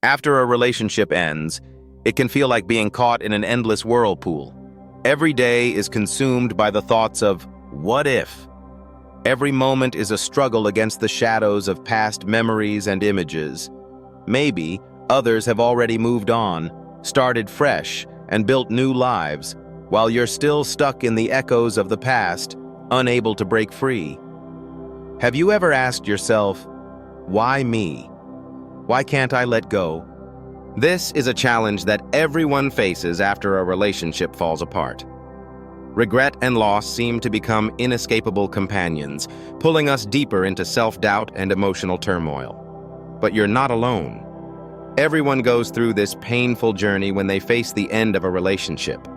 After a relationship ends, it can feel like being caught in an endless whirlpool. Every day is consumed by the thoughts of, what if? Every moment is a struggle against the shadows of past memories and images. Maybe others have already moved on, started fresh, and built new lives, while you're still stuck in the echoes of the past, unable to break free. Have you ever asked yourself, why me? Why can't I let go? This is a challenge that everyone faces after a relationship falls apart. Regret and loss seem to become inescapable companions, pulling us deeper into self-doubt and emotional turmoil. But you're not alone. Everyone goes through this painful journey when they face the end of a relationship.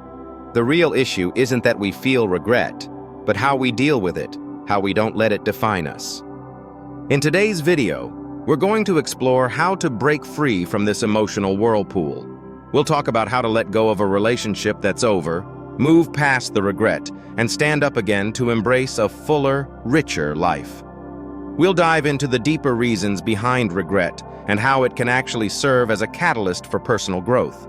The real issue isn't that we feel regret, but how we deal with it, how we don't let it define us. In today's video, we're going to explore how to break free from this emotional whirlpool. We'll talk about how to let go of a relationship that's over, move past the regret, and stand up again to embrace a fuller, richer life. We'll dive into the deeper reasons behind regret and how it can actually serve as a catalyst for personal growth.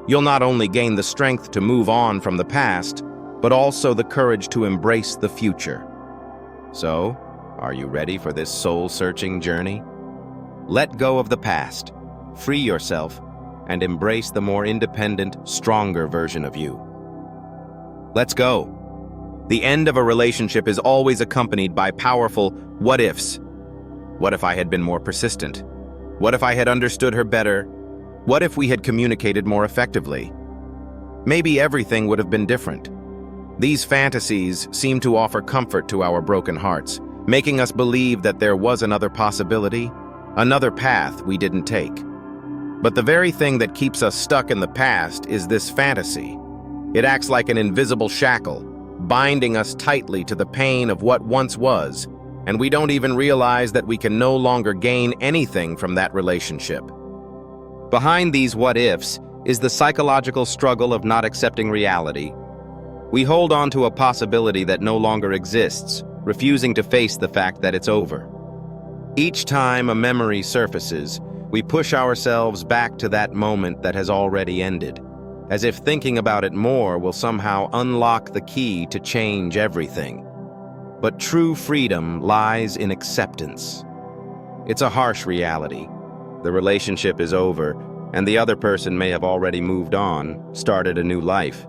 You'll not only gain the strength to move on from the past, but also the courage to embrace the future. So, are you ready for this soul-searching journey? Let go of the past, free yourself, and embrace the more independent, stronger version of you. Let's go. The end of a relationship is always accompanied by powerful what-ifs. What if I had been more persistent? What if I had understood her better? What if we had communicated more effectively? Maybe everything would have been different. These fantasies seem to offer comfort to our broken hearts, making us believe that there was another possibility, another path we didn't take. But the very thing that keeps us stuck in the past is this fantasy. It acts like an invisible shackle, binding us tightly to the pain of what once was, and we don't even realize that we can no longer gain anything from that relationship. Behind these what-ifs is the psychological struggle of not accepting reality. We hold on to a possibility that no longer exists, refusing to face the fact that it's over. Each time a memory surfaces, we push ourselves back to that moment that has already ended, as if thinking about it more will somehow unlock the key to change everything. But true freedom lies in acceptance. It's a harsh reality. The relationship is over, and the other person may have already moved on, started a new life.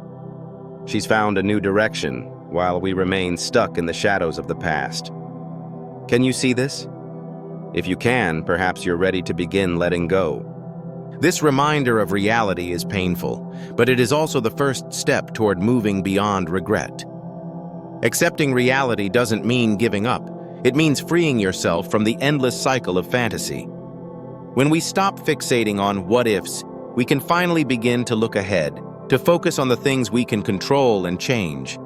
She's found a new direction, while we remain stuck in the shadows of the past. Can you see this? If you can, perhaps you're ready to begin letting go. This reminder of reality is painful, but it is also the first step toward moving beyond regret. Accepting reality doesn't mean giving up. It means freeing yourself from the endless cycle of fantasy. When we stop fixating on what-ifs, we can finally begin to look ahead, to focus on the things we can control and change.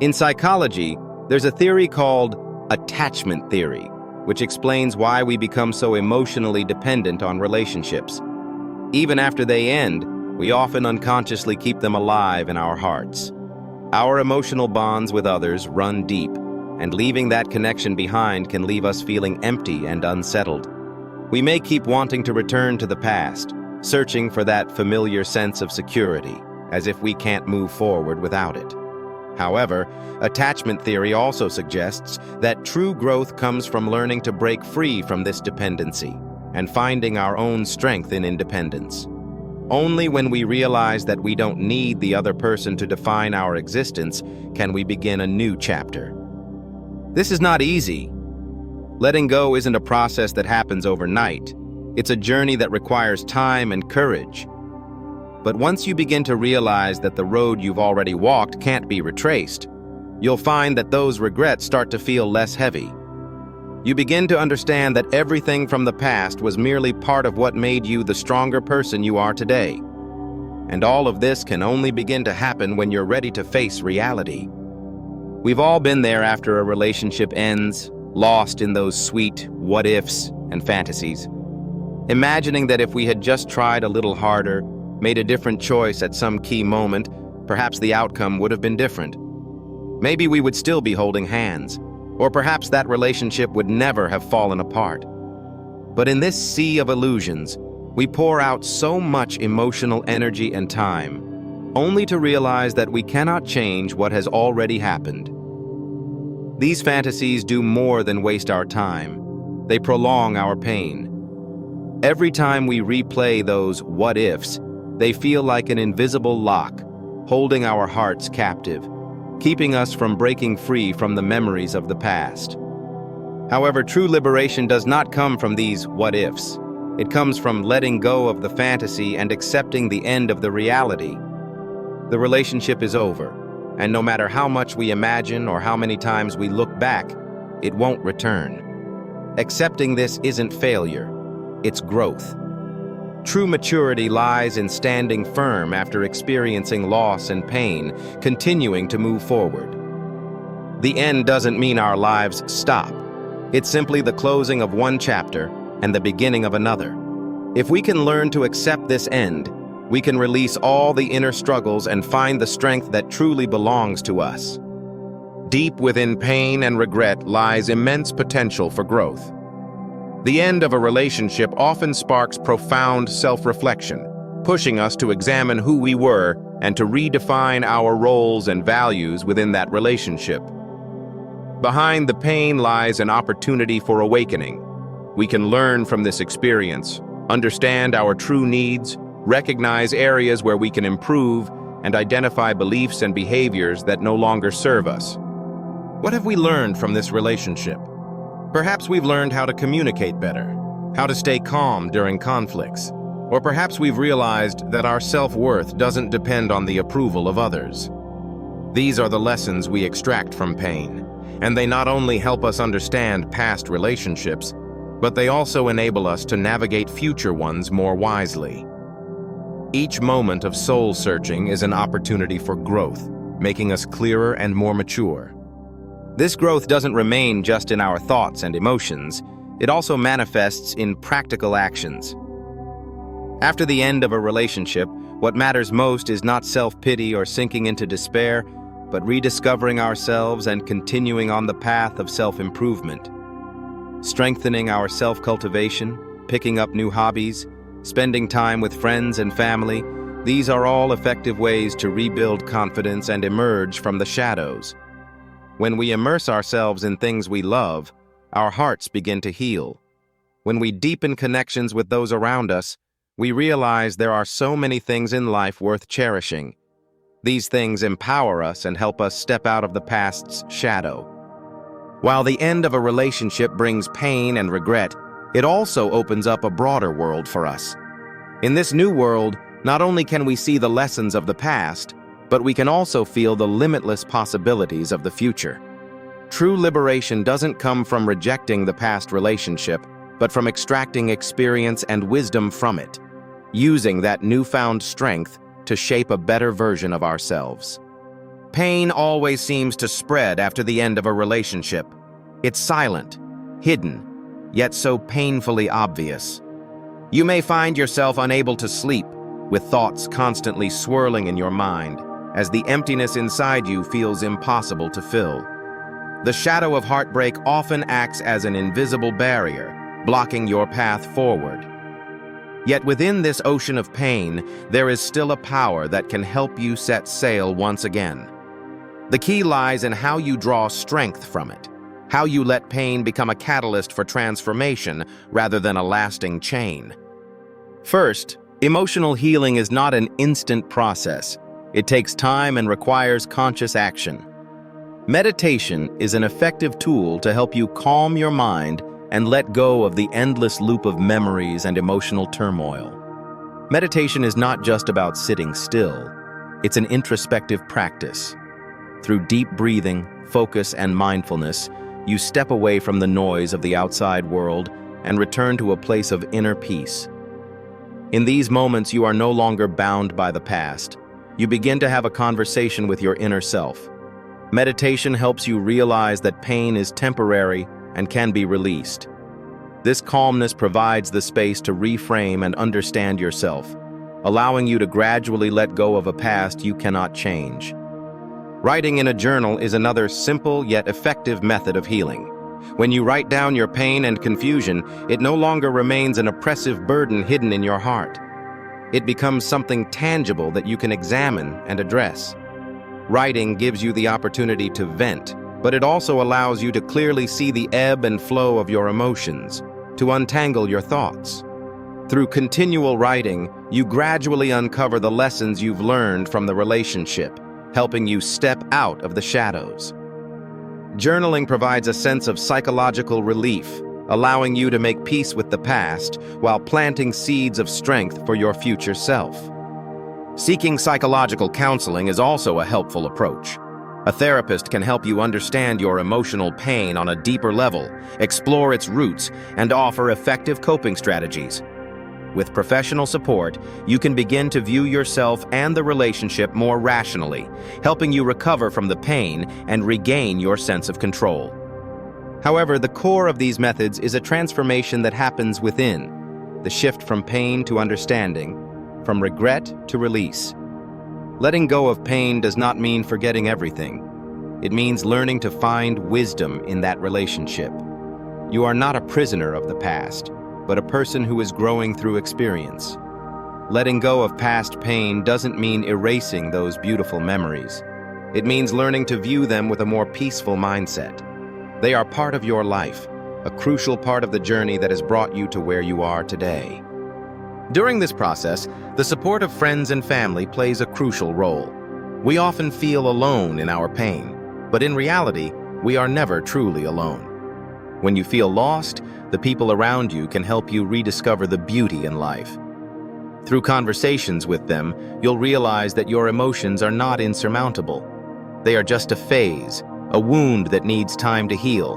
In psychology, there's a theory called attachment theory, which explains why we become so emotionally dependent on relationships. Even after they end, we often unconsciously keep them alive in our hearts. Our emotional bonds with others run deep, and leaving that connection behind can leave us feeling empty and unsettled. We may keep wanting to return to the past, searching for that familiar sense of security, as if we can't move forward without it. However, attachment theory also suggests that true growth comes from learning to break free from this dependency and finding our own strength in independence. Only when we realize that we don't need the other person to define our existence can we begin a new chapter. This is not easy. Letting go isn't a process that happens overnight. It's a journey that requires time and courage. But once you begin to realize that the road you've already walked can't be retraced, you'll find that those regrets start to feel less heavy. You begin to understand that everything from the past was merely part of what made you the stronger person you are today. And all of this can only begin to happen when you're ready to face reality. We've all been there after a relationship ends, lost in those sweet what-ifs and fantasies. Imagining that if we had just tried a little harder, made a different choice at some key moment, perhaps the outcome would have been different. Maybe we would still be holding hands, or perhaps that relationship would never have fallen apart. But in this sea of illusions, We pour out so much emotional energy and time, only to realize that we cannot change what has already happened. These fantasies do more than waste our time. They prolong our pain. Every time we replay those what-ifs, they feel like an invisible lock, holding our hearts captive, keeping us from breaking free from the memories of the past. However, true liberation does not come from these what-ifs. It comes from letting go of the fantasy and accepting the end of the reality. The relationship is over, and no matter how much we imagine or how many times we look back, it won't return. Accepting this isn't failure, it's growth. True maturity lies in standing firm after experiencing loss and pain, continuing to move forward. The end doesn't mean our lives stop. It's simply the closing of one chapter and the beginning of another. If we can learn to accept this end, we can release all the inner struggles and find the strength that truly belongs to us. Deep within pain and regret lies immense potential for growth. The end of a relationship often sparks profound self-reflection, pushing us to examine who we were and to redefine our roles and values within that relationship. Behind the pain lies an opportunity for awakening. We can learn from this experience, understand our true needs, recognize areas where we can improve, and identify beliefs and behaviors that no longer serve us. What have we learned from this relationship? Perhaps we've learned how to communicate better, how to stay calm during conflicts, or perhaps we've realized that our self-worth doesn't depend on the approval of others. These are the lessons we extract from pain, and they not only help us understand past relationships, but they also enable us to navigate future ones more wisely. Each moment of soul-searching is an opportunity for growth, making us clearer and more mature. This growth doesn't remain just in our thoughts and emotions, it also manifests in practical actions. After the end of a relationship, what matters most is not self-pity or sinking into despair, but rediscovering ourselves and continuing on the path of self-improvement. Strengthening our self-cultivation, picking up new hobbies, spending time with friends and family, these are all effective ways to rebuild confidence and emerge from the shadows. When we immerse ourselves in things we love, our hearts begin to heal. When we deepen connections with those around us, we realize there are so many things in life worth cherishing. These things empower us and help us step out of the past's shadow. While the end of a relationship brings pain and regret, it also opens up a broader world for us. In this new world, not only can we see the lessons of the past, but we can also feel the limitless possibilities of the future. True liberation doesn't come from rejecting the past relationship, but from extracting experience and wisdom from it, using that newfound strength to shape a better version of ourselves. Pain always seems to spread after the end of a relationship. It's silent, hidden, yet so painfully obvious. You may find yourself unable to sleep, with thoughts constantly swirling in your mind, as the emptiness inside you feels impossible to fill. The shadow of heartbreak often acts as an invisible barrier, blocking your path forward. Yet within this ocean of pain, there is still a power that can help you set sail once again. The key lies in how you draw strength from it, how you let pain become a catalyst for transformation rather than a lasting chain. First, emotional healing is not an instant process. It takes time and requires conscious action. Meditation is an effective tool to help you calm your mind and let go of the endless loop of memories and emotional turmoil. Meditation is not just about sitting still. It's an introspective practice. Through deep breathing, focus, and mindfulness, you step away from the noise of the outside world and return to a place of inner peace. In these moments, you are no longer bound by the past. You begin to have a conversation with your inner self. Meditation helps you realize that pain is temporary and can be released. This calmness provides the space to reframe and understand yourself, allowing you to gradually let go of a past you cannot change. Writing in a journal is another simple yet effective method of healing. When you write down your pain and confusion, it no longer remains an oppressive burden hidden in your heart. It becomes something tangible that you can examine and address. Writing gives you the opportunity to vent, but it also allows you to clearly see the ebb and flow of your emotions, to untangle your thoughts. Through continual writing, you gradually uncover the lessons you've learned from the relationship, helping you step out of the shadows. Journaling provides a sense of psychological relief, allowing you to make peace with the past while planting seeds of strength for your future self. Seeking psychological counseling is also a helpful approach. A therapist can help you understand your emotional pain on a deeper level, explore its roots, and offer effective coping strategies. With professional support, you can begin to view yourself and the relationship more rationally, helping you recover from the pain and regain your sense of control. However, the core of these methods is a transformation that happens within, the shift from pain to understanding, from regret to release. Letting go of pain does not mean forgetting everything. It means learning to find wisdom in that relationship. You are not a prisoner of the past, but a person who is growing through experience. Letting go of past pain doesn't mean erasing those beautiful memories. It means learning to view them with a more peaceful mindset. They are part of your life, a crucial part of the journey that has brought you to where you are today. During this process, the support of friends and family plays a crucial role. We often feel alone in our pain, but in reality, we are never truly alone. When you feel lost, the people around you can help you rediscover the beauty in life. Through conversations with them, you'll realize that your emotions are not insurmountable. They are just a phase, a wound that needs time to heal.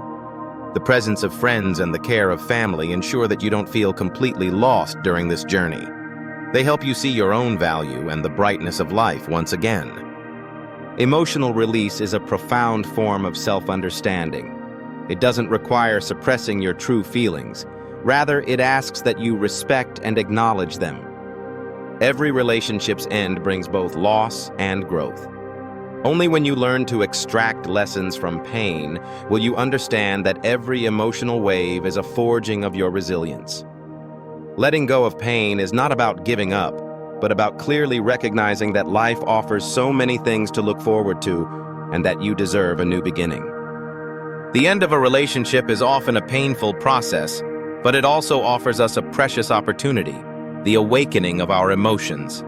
The presence of friends and the care of family ensure that you don't feel completely lost during this journey. They help you see your own value and the brightness of life once again. Emotional release is a profound form of self-understanding. It doesn't require suppressing your true feelings. Rather, it asks that you respect and acknowledge them. Every relationship's end brings both loss and growth. Only when you learn to extract lessons from pain will you understand that every emotional wave is a forging of your resilience. Letting go of pain is not about giving up, but about clearly recognizing that life offers so many things to look forward to and that you deserve a new beginning. The end of a relationship is often a painful process, but it also offers us a precious opportunity, the awakening of our emotions.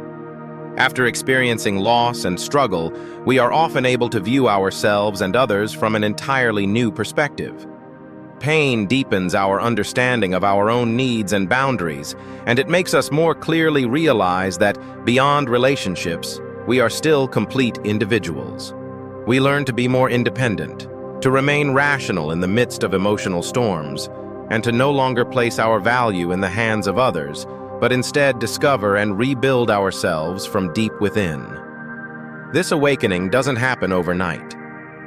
After experiencing loss and struggle, we are often able to view ourselves and others from an entirely new perspective. Pain deepens our understanding of our own needs and boundaries, and it makes us more clearly realize that, beyond relationships, we are still complete individuals. We learn to be more independent, to remain rational in the midst of emotional storms, and to no longer place our value in the hands of others, but instead discover and rebuild ourselves from deep within. This awakening doesn't happen overnight.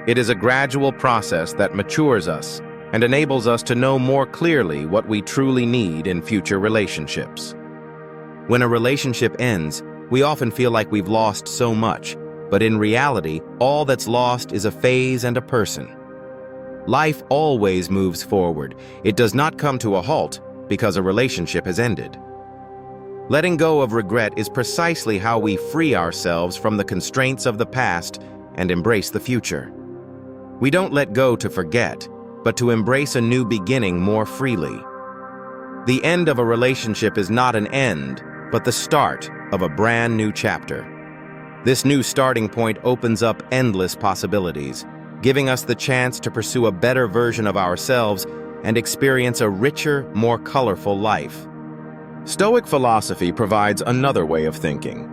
It is a gradual process that matures us and enables us to know more clearly what we truly need in future relationships. When a relationship ends, we often feel like we've lost so much, but in reality, all that's lost is a phase and a person. Life always moves forward. It does not come to a halt because a relationship has ended. Letting go of regret is precisely how we free ourselves from the constraints of the past and embrace the future. We don't let go to forget, but to embrace a new beginning more freely. The end of a relationship is not an end, but the start of a brand new chapter. This new starting point opens up endless possibilities, giving us the chance to pursue a better version of ourselves and experience a richer, more colorful life. Stoic philosophy provides another way of thinking.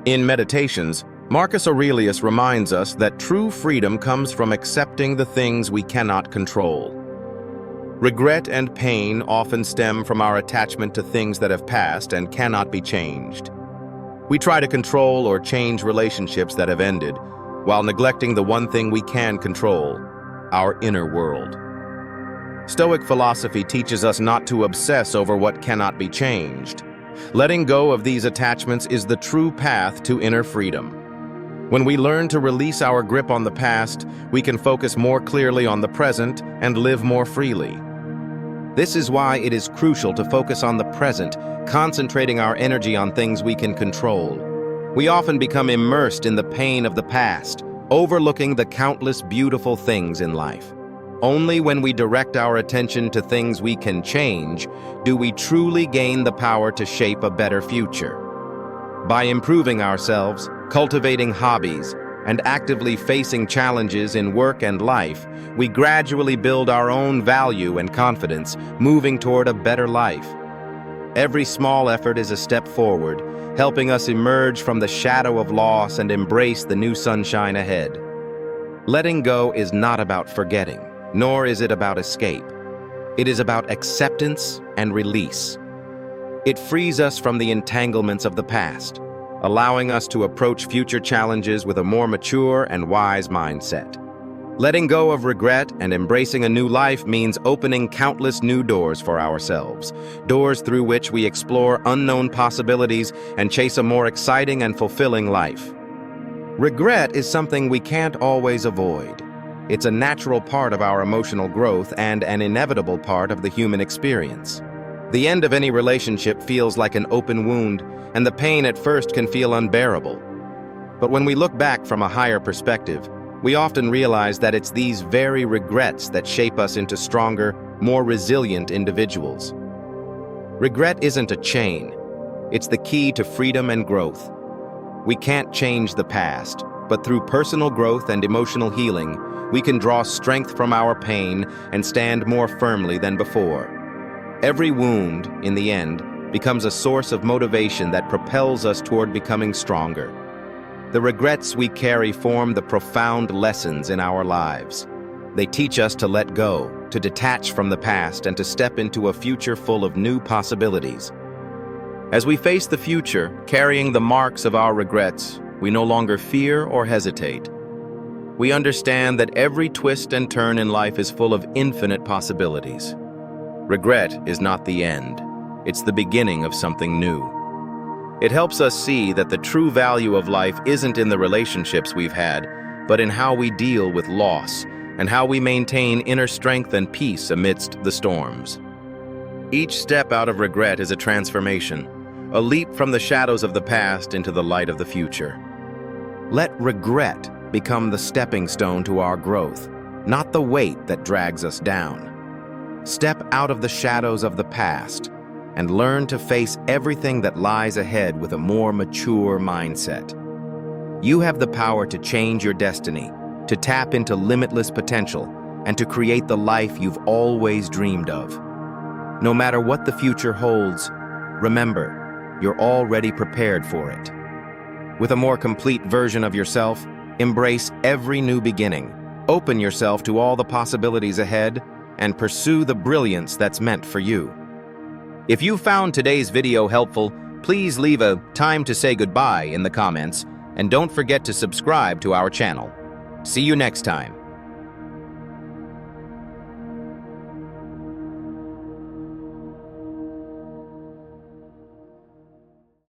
In Meditations, Marcus Aurelius reminds us that true freedom comes from accepting the things we cannot control. Regret and pain often stem from our attachment to things that have passed and cannot be changed. We try to control or change relationships that have ended, while neglecting the one thing we can control, our inner world. Stoic philosophy teaches us not to obsess over what cannot be changed. Letting go of these attachments is the true path to inner freedom. When we learn to release our grip on the past, we can focus more clearly on the present and live more freely. This is why it is crucial to focus on the present, concentrating our energy on things we can control. We often become immersed in the pain of the past, overlooking the countless beautiful things in life. Only when we direct our attention to things we can change do we truly gain the power to shape a better future. By improving ourselves, cultivating hobbies, and actively facing challenges in work and life, we gradually build our own value and confidence, moving toward a better life. Every small effort is a step forward, helping us emerge from the shadow of loss and embrace the new sunshine ahead. Letting go is not about forgetting, nor is it about escape. It is about acceptance and release. It frees us from the entanglements of the past, allowing us to approach future challenges with a more mature and wise mindset. Letting go of regret and embracing a new life means opening countless new doors for ourselves, doors through which we explore unknown possibilities and chase a more exciting and fulfilling life. Regret is something we can't always avoid. It's a natural part of our emotional growth and an inevitable part of the human experience. The end of any relationship feels like an open wound, and the pain at first can feel unbearable. But when we look back from a higher perspective, we often realize that it's these very regrets that shape us into stronger, more resilient individuals. Regret isn't a chain. It's the key to freedom and growth. We can't change the past, but through personal growth and emotional healing, we can draw strength from our pain and stand more firmly than before. Every wound, in the end, becomes a source of motivation that propels us toward becoming stronger. The regrets we carry form the profound lessons in our lives. They teach us to let go, to detach from the past, and to step into a future full of new possibilities. As we face the future, carrying the marks of our regrets, we no longer fear or hesitate. We understand that every twist and turn in life is full of infinite possibilities. Regret is not the end. It's the beginning of something new. It helps us see that the true value of life isn't in the relationships we've had, but in how we deal with loss and how we maintain inner strength and peace amidst the storms. Each step out of regret is a transformation, a leap from the shadows of the past into the light of the future. Let regret become the stepping stone to our growth, not the weight that drags us down. Step out of the shadows of the past and learn to face everything that lies ahead with a more mature mindset. You have the power to change your destiny, to tap into limitless potential, and to create the life you've always dreamed of. No matter what the future holds, remember, you're already prepared for it. With a more complete version of yourself, embrace every new beginning. Open yourself to all the possibilities ahead and pursue the brilliance that's meant for you. If you found today's video helpful, please leave a time to say goodbye in the comments, and don't forget to subscribe to our channel. See you next time.